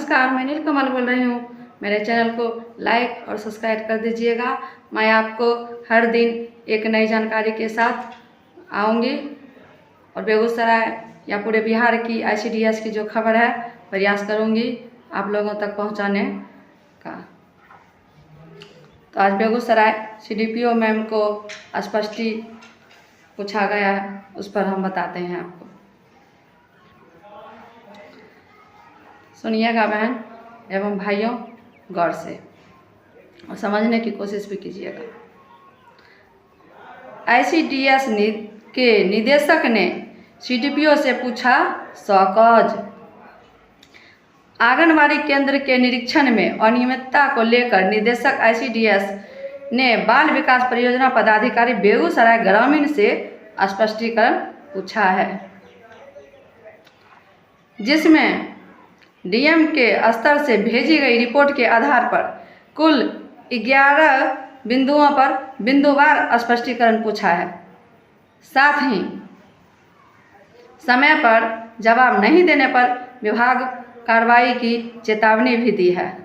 नमस्कार, मैं नीलकमल बोल रही हूँ। मेरे चैनल को लाइक और सब्सक्राइब कर दीजिएगा। मैं आपको हर दिन एक नई जानकारी के साथ आऊँगी और बेगूसराय या पूरे बिहार की ICDS की जो खबर है प्रयास करूँगी आप लोगों तक पहुँचाने का। तो आज बेगूसराय CDPO मैम को स्पष्टी पूछा गया है, उस पर हम बताते हैं आपको। सुनिएगा बहन एवं भाइयों गौर से और समझने की कोशिश भी कीजिएगा। ICDS के निदेशक ने CDPO से पूछा सौकौज। आंगनबाड़ी केंद्र के निरीक्षण में अनियमितता को लेकर निदेशक ICDS ने बाल विकास परियोजना पदाधिकारी बेगूसराय ग्रामीण से स्पष्टीकरण पूछा है, जिसमें DM के स्तर से भेजी गई रिपोर्ट के आधार पर कुल 11 बिंदुओं पर बिंदुवार स्पष्टीकरण पूछा है। साथ ही समय पर जवाब नहीं देने पर विभाग कार्रवाई की चेतावनी भी दी है।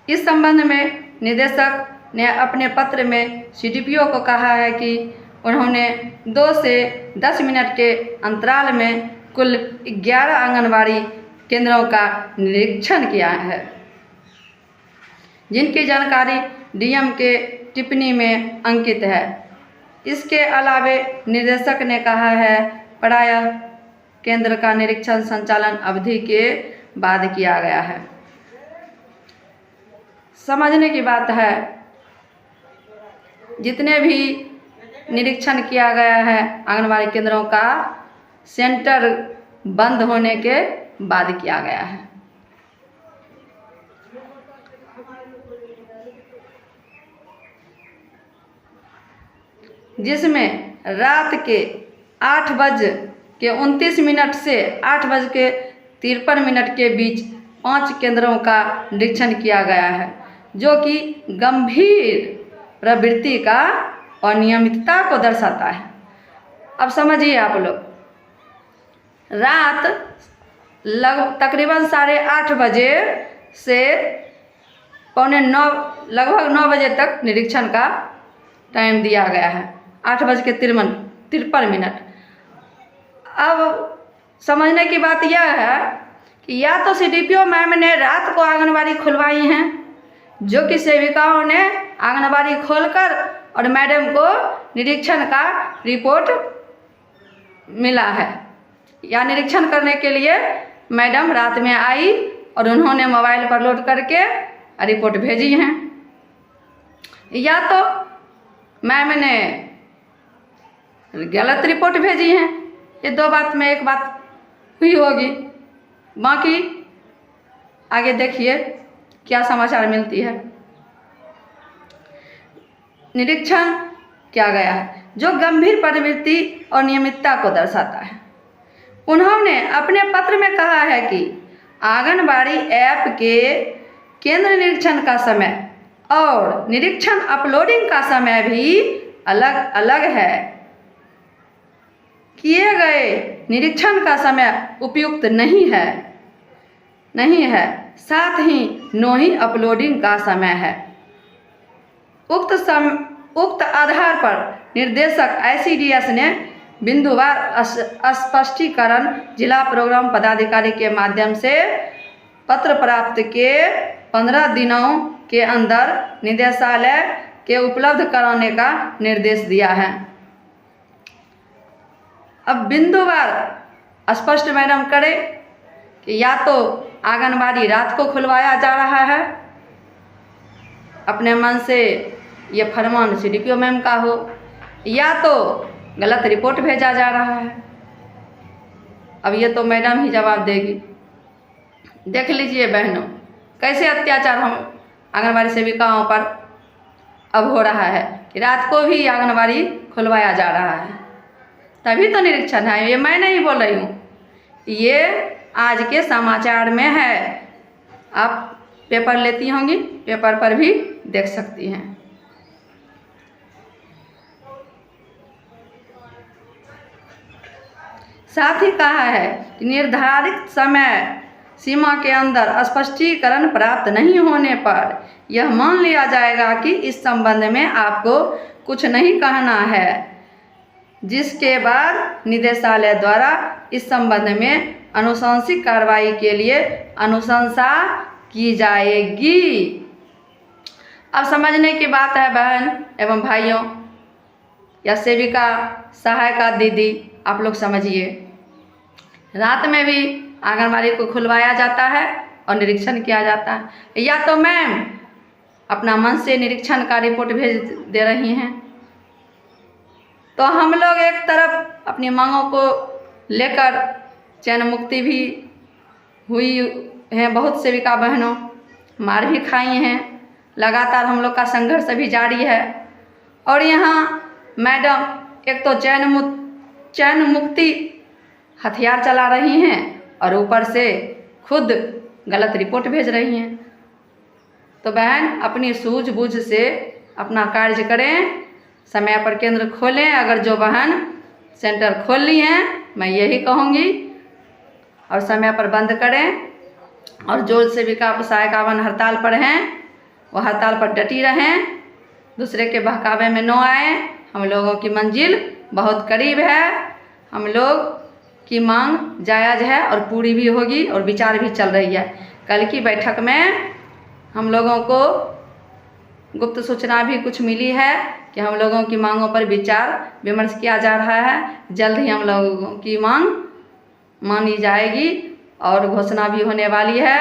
इस संबंध में निदेशक ने अपने पत्र में CDPO को कहा है कि उन्होंने 2 से 10 मिनट के अंतराल में कुल 11 आंगनबाड़ी केंद्रों का निरीक्षण किया है, जिनकी जानकारी DM के टिप्पणी में अंकित है। इसके अलावे निदेशक ने कहा है प्रायः केंद्र का निरीक्षण संचालन अवधि के बाद किया गया है। समझने की बात है, जितने भी निरीक्षण किया गया है आंगनबाड़ी केंद्रों का सेंटर बंद होने के बाद किया गया है। जिसमें रात के 8:29 से 8:53 के बीच 5 केंद्रों का निरीक्षण किया गया है, जो कि गंभीर प्रवृत्ति का अनियमितता को दर्शाता है। अब समझिए आप लोग, रात तकरीबन 8:30 बजे से पौने 9 लगभग 9 बजे तक निरीक्षण का टाइम दिया गया है, 8:53। अब समझने की बात यह है कि या तो CDPO मैम ने रात को आंगनबाड़ी खुलवाई हैं, जो कि सेविकाओं ने आंगनबाड़ी खोलकर और मैडम को निरीक्षण का रिपोर्ट मिला है, या निरीक्षण करने के लिए मैडम रात में आई और उन्होंने मोबाइल पर लोड करके रिपोर्ट भेजी हैं, या तो मैम ने गलत रिपोर्ट भेजी हैं। ये 2 बात में एक बात हुई होगी। बाकी आगे देखिए क्या समाचार मिलती है। निरीक्षण किया गया है जो गंभीर प्रवृत्ति और नियमितता को दर्शाता है। उन्होंने अपने पत्र में कहा है कि आंगनबाड़ी ऐप के केंद्र निरीक्षण का समय और निरीक्षण अपलोडिंग का समय भी अलग अलग है। किए गए निरीक्षण का समय उपयुक्त नहीं है, साथ ही नो ही अपलोडिंग का समय है। उक्त आधार पर निर्देशक ICDS ने बिंदुवार स्पष्टीकरण जिला प्रोग्राम पदाधिकारी के माध्यम से पत्र प्राप्त के 15 दिनों के अंदर निदेशालय के उपलब्ध कराने का निर्देश दिया है। अब बिंदुवार स्पष्ट मैडम करे कि या तो आंगनबाड़ी रात को खुलवाया जा रहा है, अपने मन से ये फरमान CDPO मैम का हो, या तो गलत रिपोर्ट भेजा जा रहा है। अब ये तो मैडम ही जवाब देगी। देख लीजिए बहनों, कैसे अत्याचार हम आंगनबाड़ी सेविकाओं पर अब हो रहा है कि रात को भी आंगनबाड़ी खुलवाया जा रहा है, तभी तो निरीक्षण है। ये मैं नहीं बोल रही हूँ, ये आज के समाचार में है। आप पेपर लेती होंगी, पेपर पर भी देख सकती हैं। साथ ही कहा है कि निर्धारित समय सीमा के अंदर स्पष्टीकरण प्राप्त नहीं होने पर यह मान लिया जाएगा कि इस संबंध में आपको कुछ नहीं कहना है, जिसके बाद निदेशालय द्वारा इस संबंध में अनुशंसित कार्रवाई के लिए अनुशंसा की जाएगी। अब समझने की बात है बहन एवं भाइयों या सेविका सहायिका दीदी, आप लोग समझिए, रात में भी आंगनबाड़ी को खुलवाया जाता है और निरीक्षण किया जाता है। या तो मैम अपना मन से निरीक्षण का रिपोर्ट भेज दे रही हैं, तो हम लोग एक तरफ अपनी मांगों को लेकर चयन मुक्ति भी हुई है, बहुत सेविका बहनों मार भी खाई हैं, लगातार हम लोग का संघर्ष भी जारी है। और यहाँ मैडम एक तो चयन मुक्ति हथियार चला रही हैं और ऊपर से खुद गलत रिपोर्ट भेज रही हैं। तो बहन अपनी सूझबूझ से अपना कार्य करें, समय पर केंद्र खोलें। अगर जो बहन सेंटर खोल ली हैं, मैं यही कहूँगी, और समय पर बंद करें। और जो सेविका सहायिकावन हड़ताल पर हैं वो हड़ताल पर डटी रहें, दूसरे के बहकावे में न आए। हम लोगों की मंजिल बहुत करीब है, हम लोग की मांग जायज़ है और पूरी भी होगी और विचार भी चल रही है। कल की बैठक में हम लोगों को गुप्त सूचना भी कुछ मिली है कि हम लोगों की मांगों पर विचार विमर्श किया जा रहा है। जल्द ही हम लोगों की मांग मानी जाएगी और घोषणा भी होने वाली है,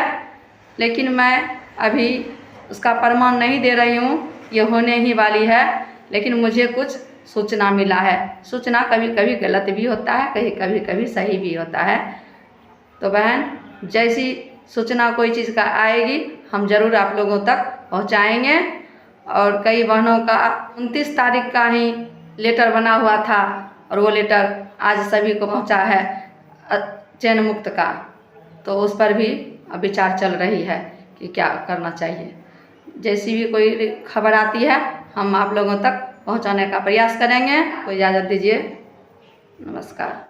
लेकिन मैं अभी उसका प्रमाण नहीं दे रही हूँ, ये होने ही वाली है। लेकिन मुझे कुछ सूचना मिला है, सूचना कभी कभी गलत भी होता है, कभी कभी सही भी होता है। तो बहन जैसी सूचना कोई चीज़ का आएगी हम ज़रूर आप लोगों तक पहुंचाएंगे। और कई बहनों का 29 तारीख का ही लेटर बना हुआ था और वो लेटर आज सभी को पहुंचा है चयन मुक्त का, तो उस पर भी अब विचार चल रही है कि क्या करना चाहिए। जैसी भी कोई खबर आती है हम आप लोगों तक पहुंचाने का प्रयास करेंगे। तो इजाज़त दीजिए, नमस्कार।